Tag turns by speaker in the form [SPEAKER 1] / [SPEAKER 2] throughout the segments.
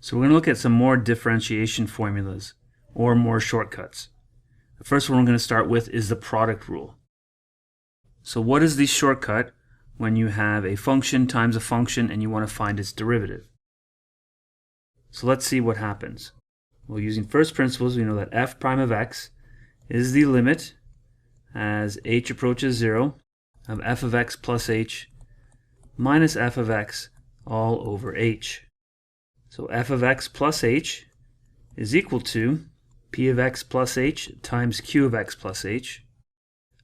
[SPEAKER 1] So we're going to look at some more differentiation formulas, or more shortcuts. The first one we're going to start with is the product rule. So what is the shortcut when you have a function times a function and you want to find its derivative? So let's see what happens. Well, using first principles, we know that f prime of x is the limit as h approaches 0 of f of x plus h minus f of x all over h. So f of x plus h is equal to p of x plus h times q of x plus h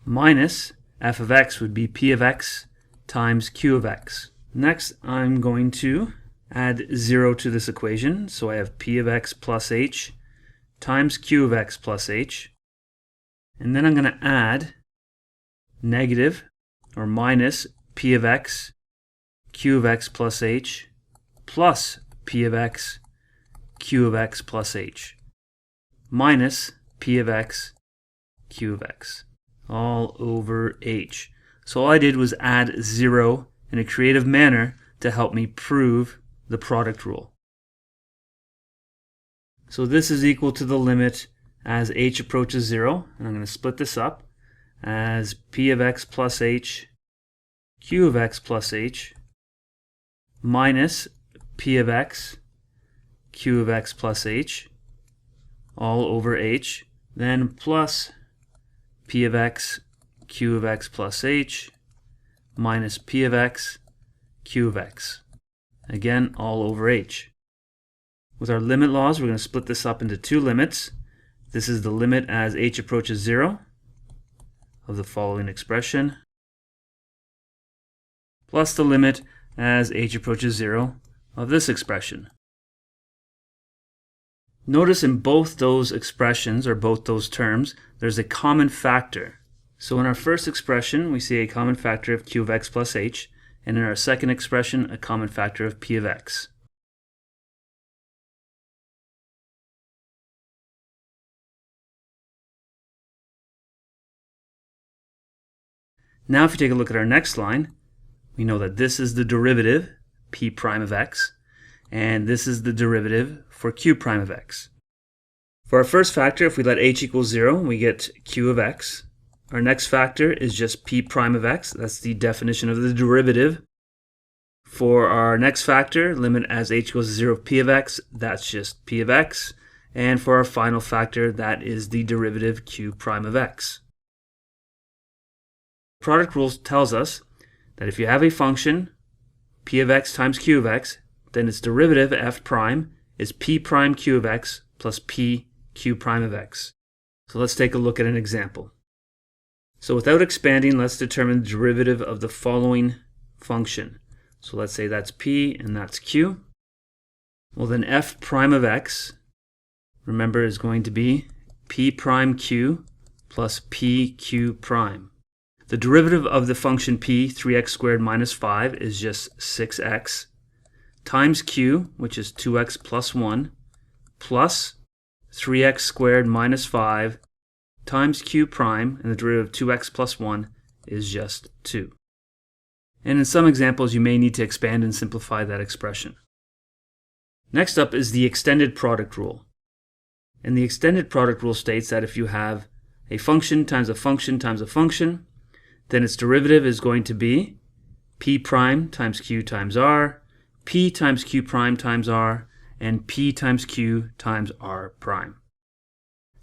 [SPEAKER 1] minus f of x would be p of x times q of x. Next, I'm going to add 0 to this equation. So I have p of x plus h times q of x plus h. And then I'm going to add negative or minus p of x q of x plus h plus p of x q of x plus h minus p of x q of x all over h. So all I did was add 0 in a creative manner to help me prove the product rule. So this is equal to the limit as h approaches 0, and I'm going to split this up as p of x plus h q of x plus h minus p of x q of x plus h all over h, then plus p of x q of x plus h minus p of x q of x, again all over h. With our limit laws, we're going to split this up into two limits. This is the limit as h approaches 0 of the following expression, plus the limit as h approaches 0 of this expression. Notice in both those expressions, or both those terms, there's a common factor. So in our first expression, we see a common factor of q of x plus h, and in our second expression, a common factor of p of x. Now if you take a look at our next line, we know that this is the derivative, p prime of x, and this is the derivative for q prime of x. For our first factor, if we let h equal 0, we get q of x. Our next factor is just p prime of x. That's the definition of the derivative. For our next factor, limit as h equals 0 of p of x, that's just p of x. And for our final factor, that is the derivative q prime of x. Product rule tells us that if you have a function, p of x times q of x, then its derivative, f prime, is p prime q of x plus p q prime of x. So let's take a look at an example. So without expanding, let's determine the derivative of the following function. So let's say that's p and that's q. Well, then f prime of x, remember, is going to be p prime q plus p q prime. The derivative of the function p, 3x squared minus 5, is just 6x, times q, which is 2x plus 1, plus 3x squared minus 5 times q prime, and the derivative of 2x plus 1 is just 2. And in some examples, you may need to expand and simplify that expression. Next up is the extended product rule. And the extended product rule states that if you have a function times a function times a function, then its derivative is going to be p prime times q times r, p times q prime times r, and p times q times r prime.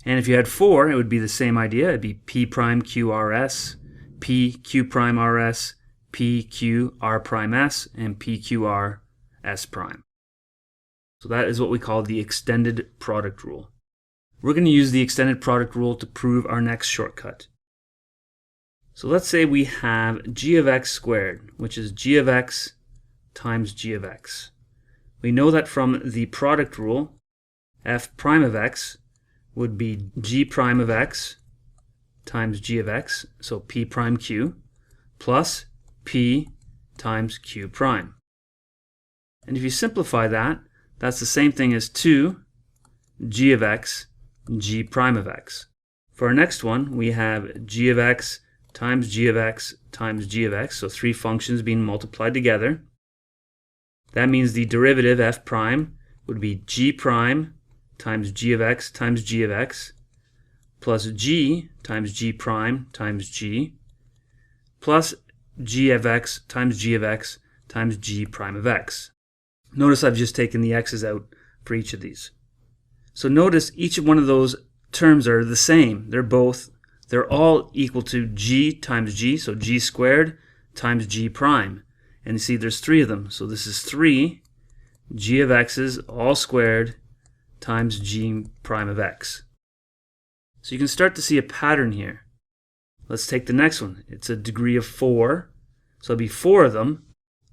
[SPEAKER 1] And if you had 4, it would be the same idea. It would be p prime q rs, p q prime rs, p q r prime s, and p q r s prime. So that is what we call the extended product rule. We're going to use the extended product rule to prove our next shortcut. So let's say we have g of x squared, which is g of x times g of x. We know that from the product rule, f prime of x would be g prime of x times g of x, so p prime q, plus p times q prime. And if you simplify that, that's the same thing as 2 g of x g prime of x. For our next one, we have g of x times g of x times g of x, so three functions being multiplied together. That means the derivative f prime would be g prime times g of x times g of x plus g times g prime times g plus g of x times g of x times g prime of x. Notice I've just taken the x's out for each of these. So notice each one of those terms are the same. They're all equal to g times g, so g squared times g prime. And you see there's 3 of them. So this is 3 g of x's all squared times g prime of x. So you can start to see a pattern here. Let's take the next one. It's a degree of 4. So it'll be 4 of them.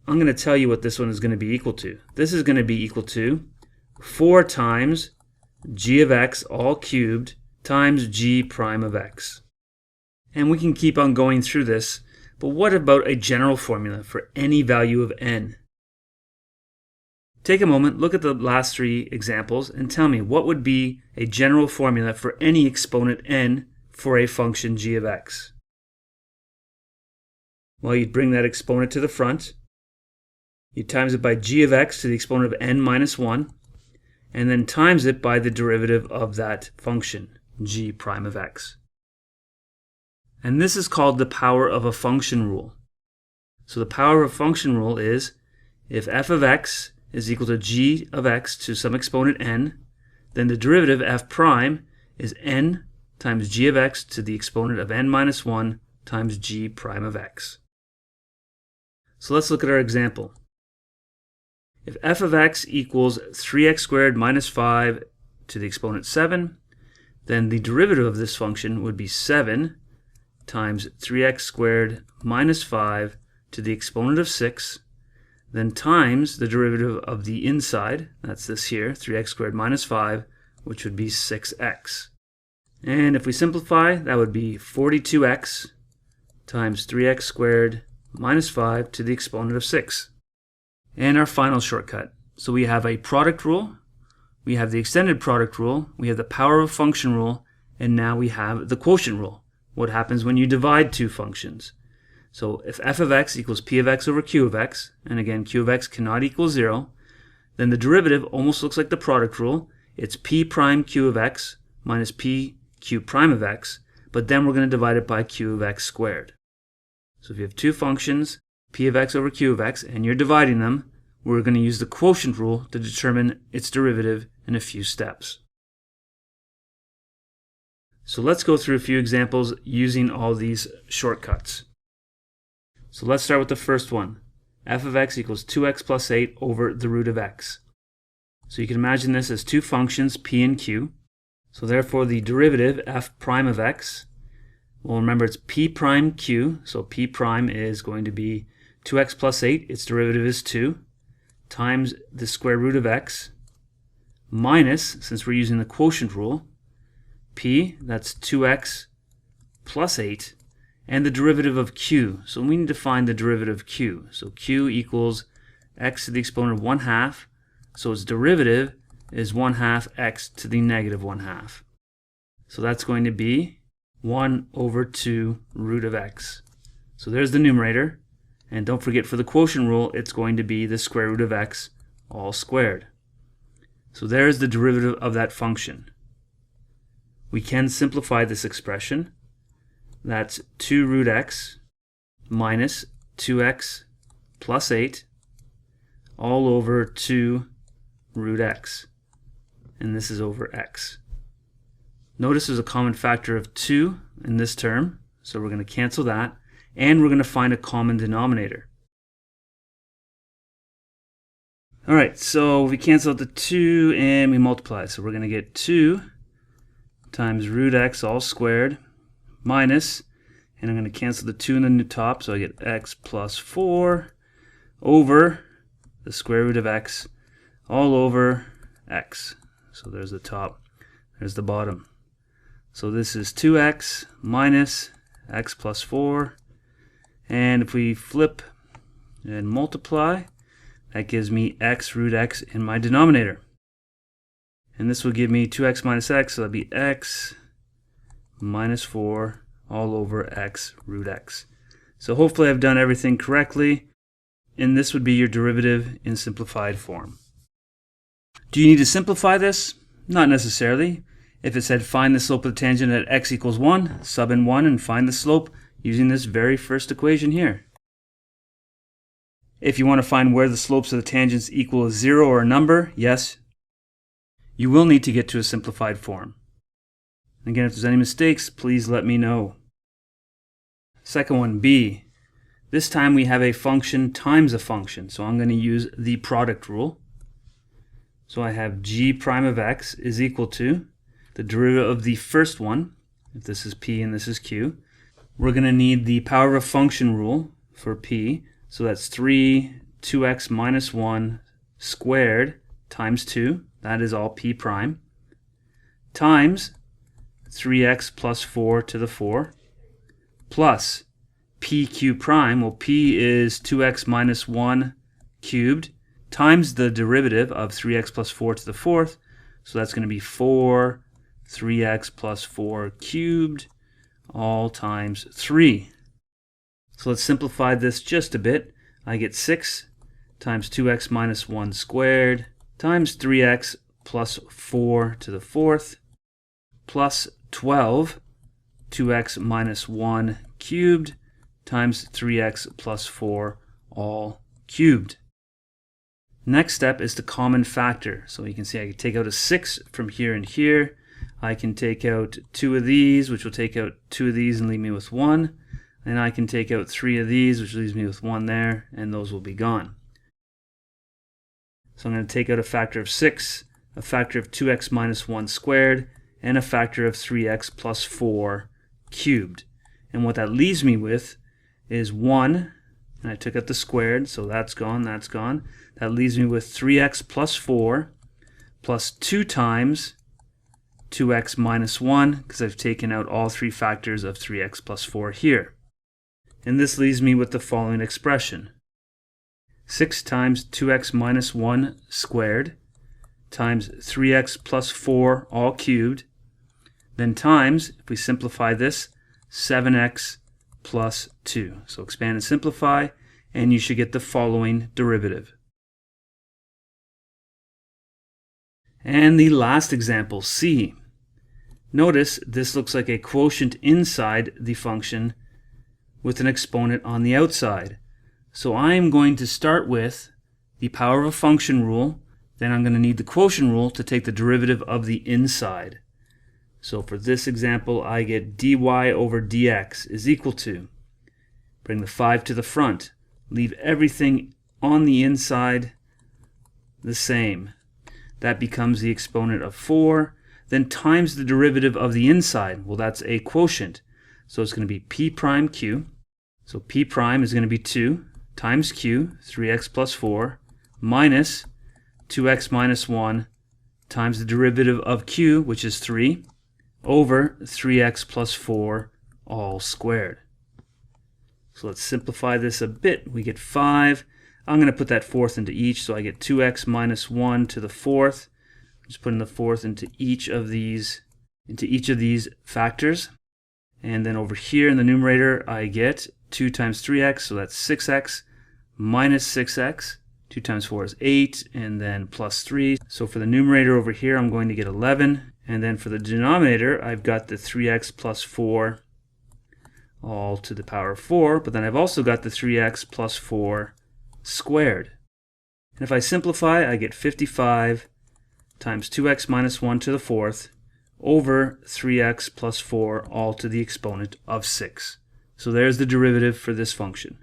[SPEAKER 1] I'm going to tell you what this one is going to be equal to. This is going to be equal to 4 times g of x all cubed times g prime of x. And we can keep on going through this, but what about a general formula for any value of n? Take a moment, look at the last 3 examples, and tell me what would be a general formula for any exponent n for a function g of x. Well, you'd bring that exponent to the front, you times it by g of x to the exponent of n minus 1, and then times it by the derivative of that function, g prime of x. And this is called the power of a function rule. So the power of a function rule is if f of x is equal to g of x to some exponent n, then the derivative f prime is n times g of x to the exponent of n minus 1 times g prime of x. So let's look at our example. If f of x equals 3x squared minus 5 to the exponent 7, then the derivative of this function would be 7 times 3x squared minus 5 to the exponent of 6, then times the derivative of the inside, that's this here, 3x squared minus 5, which would be 6x. And if we simplify, that would be 42x times 3x squared minus 5 to the exponent of 6. And our final shortcut. So we have a product rule, we have the extended product rule, we have the power of a function rule, and now we have the quotient rule. What happens when you divide 2 functions? So if f of x equals p of x over q of x, and again q of x cannot equal 0, then the derivative almost looks like the product rule. It's p prime q of x minus p q prime of x, but then we're going to divide it by q of x squared. So if you have 2 functions, p of x over q of x, and you're dividing them, we're going to use the quotient rule to determine its derivative in a few steps. So let's go through a few examples using all these shortcuts. So let's start with the first one. F of x equals 2x plus 8 over the root of x. So you can imagine this as 2 functions, p and q. So therefore the derivative, f prime of x, well remember it's p prime q, so p prime is going to be 2x plus 8, its derivative is 2, times the square root of x, minus, since we're using the quotient rule, p, that's 2x plus 8, and the derivative of q. So we need to find the derivative of q. So q equals x to the exponent of 1/2, so its derivative is 1/2 x to the negative 1/2. So that's going to be 1 over 2 root of x. So there's the numerator, and don't forget for the quotient rule, it's going to be the square root of x all squared. So there's the derivative of that function. We can simplify this expression. That's 2 root x minus 2x plus 8 all over 2 root x. And this is over x. Notice there's a common factor of 2 in this term, so we're going to cancel that, and we're going to find a common denominator. Alright, so we cancel out the 2 and we multiply. So we're going to get 2 times root x all squared minus, and I'm going to cancel the 2 in the top, so I get x plus 4 over the square root of x all over x. So there's the top, there's the bottom. So this is 2x minus x plus 4, and if we flip and multiply, that gives me x root x in my denominator. And this will give me 2x minus x, so that'll be x minus 4 all over x root x. So hopefully I've done everything correctly, and this would be your derivative in simplified form. Do you need to simplify this? Not necessarily. If it said find the slope of the tangent at x equals 1, sub in 1 and find the slope using this very first equation here. If you want to find where the slopes of the tangents equal a 0 or a number, yes, you will need to get to a simplified form. Again, if there's any mistakes, please let me know. Second one, B. This time we have a function times a function, so I'm going to use the product rule. So I have g prime of x is equal to the derivative of the first one, if this is p and this is q. We're going to need the power of a function rule for p, so that's 2x minus 1 squared times 2, that is all p prime, times 3x plus 4 to the 4, plus pq prime, well p is 2x minus 1 cubed, times the derivative of 3x plus 4 to the 4th, so that's going to be 4 3x plus 4 cubed, all times 3. So let's simplify this just a bit. I get 6 times 2x minus 1 squared times 3x plus 4 to the 4th plus 12 2x minus 1 cubed times 3x plus 4 all cubed. Next step is the common factor. So you can see I can take out a 6 from here and here. I can take out 2 of these, which will take out 2 of these and leave me with 1. And I can take out 3 of these, which leaves me with 1 there, and those will be gone. So I'm going to take out a factor of 6, a factor of 2x minus 1 squared, and a factor of 3x plus 4 cubed. And what that leaves me with is 1, and I took out the squared, so that's gone, that's gone. That leaves me with 3x plus 4 plus 2 times 2x minus 1, because I've taken out all 3 factors of 3x plus 4 here. And this leaves me with the following expression. 6 times 2x minus 1 squared times 3x plus 4 all cubed, then times, if we simplify this, 7x plus 2. So expand and simplify, and you should get the following derivative. And the last example, C. Notice this looks like a quotient inside the function with an exponent on the outside. So I am going to start with the power of a function rule, then I'm going to need the quotient rule to take the derivative of the inside. So for this example, I get dy over dx is equal to, bring the 5 to the front, leave everything on the inside the same. That becomes the exponent of 4, then times the derivative of the inside. Well, that's a quotient. So it's going to be p prime q. So p prime is going to be 2 times q, 3x plus 4, minus 2x minus 1 times the derivative of q, which is 3, over 3x plus 4 all squared. So let's simplify this a bit. We get 5. I'm going to put that fourth into each, so I get 2x minus 1 to the 4th. Just putting the 4th into each of these factors. And then over here in the numerator, I get 2 times 3x, so that's 6x, minus 6x. 2 times 4 is 8, and then plus 3. So for the numerator over here, I'm going to get 11. And then for the denominator, I've got the 3x plus 4 all to the power of 4. But then I've also got the 3x plus 4 squared. And if I simplify, I get 55 times 2x minus 1 to the 4th over 3x plus 4 all to the exponent of 6. So there's the derivative for this function.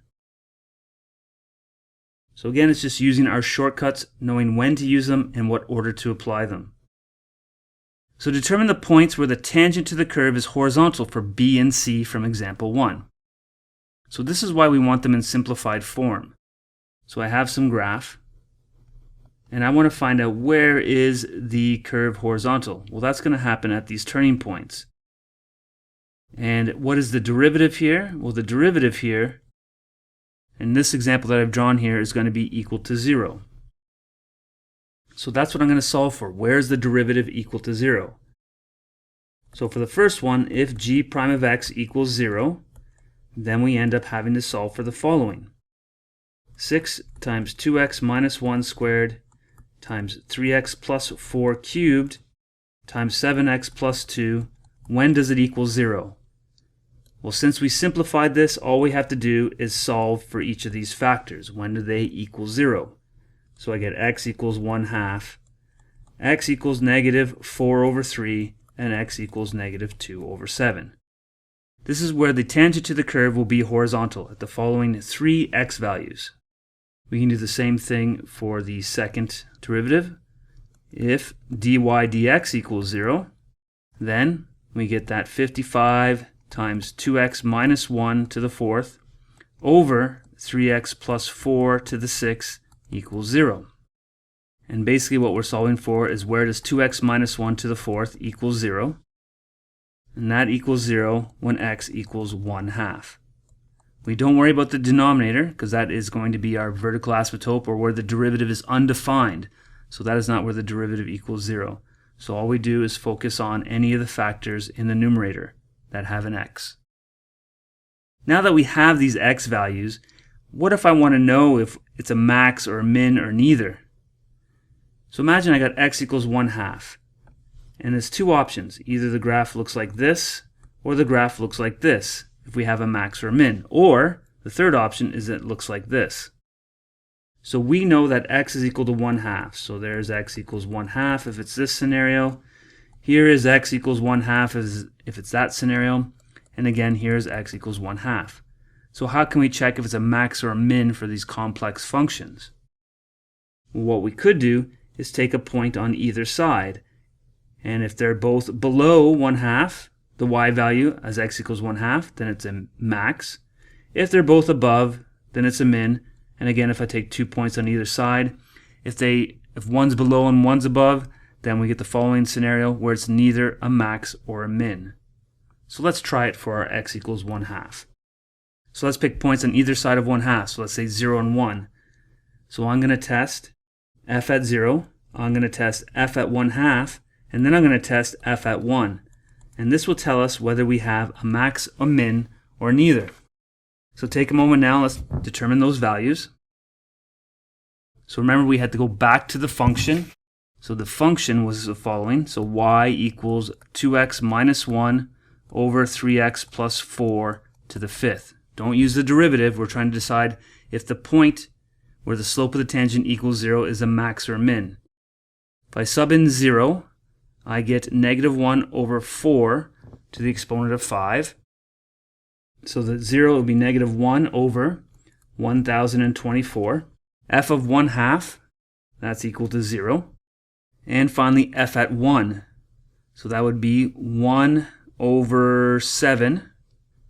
[SPEAKER 1] So again, it's just using our shortcuts, knowing when to use them and what order to apply them. So determine the points where the tangent to the curve is horizontal for B and C from example 1. So this is why we want them in simplified form. So I have some graph, and I want to find out where is the curve horizontal. Well, that's going to happen at these turning points. And what is the derivative here? Well, the derivative here, in this example that I've drawn here, is going to be equal to 0. So that's what I'm going to solve for. Where's the derivative equal to 0? So for the first one, if g prime of x equals 0, then we end up having to solve for the following. 6 times 2x minus 1 squared times 3x plus 4 cubed times 7x plus 2, when does it equal 0? Well, since we simplified this, all we have to do is solve for each of these factors. When do they equal 0? So I get x equals 1/2, x equals negative 4 over 3, and x equals negative 2 over 7. This is where the tangent to the curve will be horizontal at the following 3 x values. We can do the same thing for the second derivative. If dy dx equals 0, then we get that 55 times 2x minus 1 to the 4th over 3x plus 4 to the 6th equals 0. And basically what we're solving for is where does 2x minus 1 to the 4th equal 0? And that equals 0 when x equals 1/2. We don't worry about the denominator because that is going to be our vertical asymptote, or where the derivative is undefined. So that is not where the derivative equals 0. So all we do is focus on any of the factors in the numerator that have an x. Now that we have these x values, what if I want to know if it's a max or a min or neither? So imagine I got x equals 1/2. And there's two options. Either the graph looks like this, or the graph looks like this, if we have a max or a min. Or the third option is that it looks like this. So we know that x is equal to 1/2. So there's x equals 1/2 if it's this scenario. Here is x equals 1/2 if it's that scenario. And again, here's x equals 1/2. So how can we check if it's a max or a min for these complex functions? Well, what we could do is take a point on either side. And if they're both below 1/2, the y value as x equals 1/2, then it's a max. If they're both above, then it's a min. And again, if I take 2 points on either side, if one's below and one's above, then we get the following scenario where it's neither a max or a min. So let's try it for our x equals 1/2. So let's pick points on either side of 1/2. So let's say 0 and 1. So I'm going to test f at 0. I'm going to test f at 1/2. And then I'm going to test f at 1. And this will tell us whether we have a max, a min, or neither. So take a moment now, let's determine those values. So remember we had to go back to the function. So the function was the following. So y equals 2x minus 1 over 3x plus 4 to the 5th. Don't use the derivative. We're trying to decide if the point where the slope of the tangent equals 0 is a max or a min. If I sub in 0, I get negative 1 over 4 to the exponent of 5. So the 0 will be negative 1 over 1024. F of 1/2, that's equal to 0. And finally, f at 1. So that would be 1 over 7.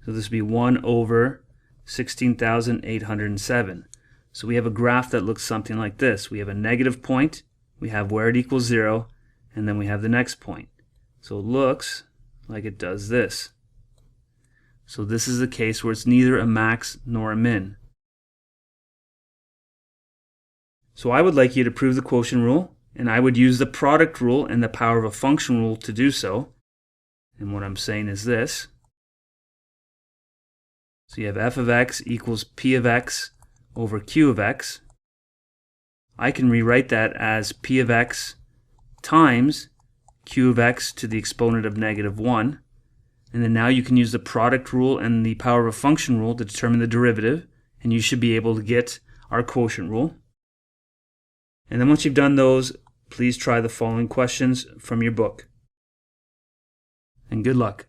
[SPEAKER 1] So this would be 1 over 16,807. So we have a graph that looks something like this. We have a negative point, we have where it equals 0, and then we have the next point. So it looks like it does this. So this is the case where it's neither a max nor a min. So I would like you to prove the quotient rule, and I would use the product rule and the power of a function rule to do so. And what I'm saying is this. So you have f of x equals p of x over q of x. I can rewrite that as p of x times q of x to the exponent of negative 1. And then now you can use the product rule and the power of a function rule to determine the derivative, and you should be able to get our quotient rule. And then once you've done those, please try the following questions from your book. And good luck.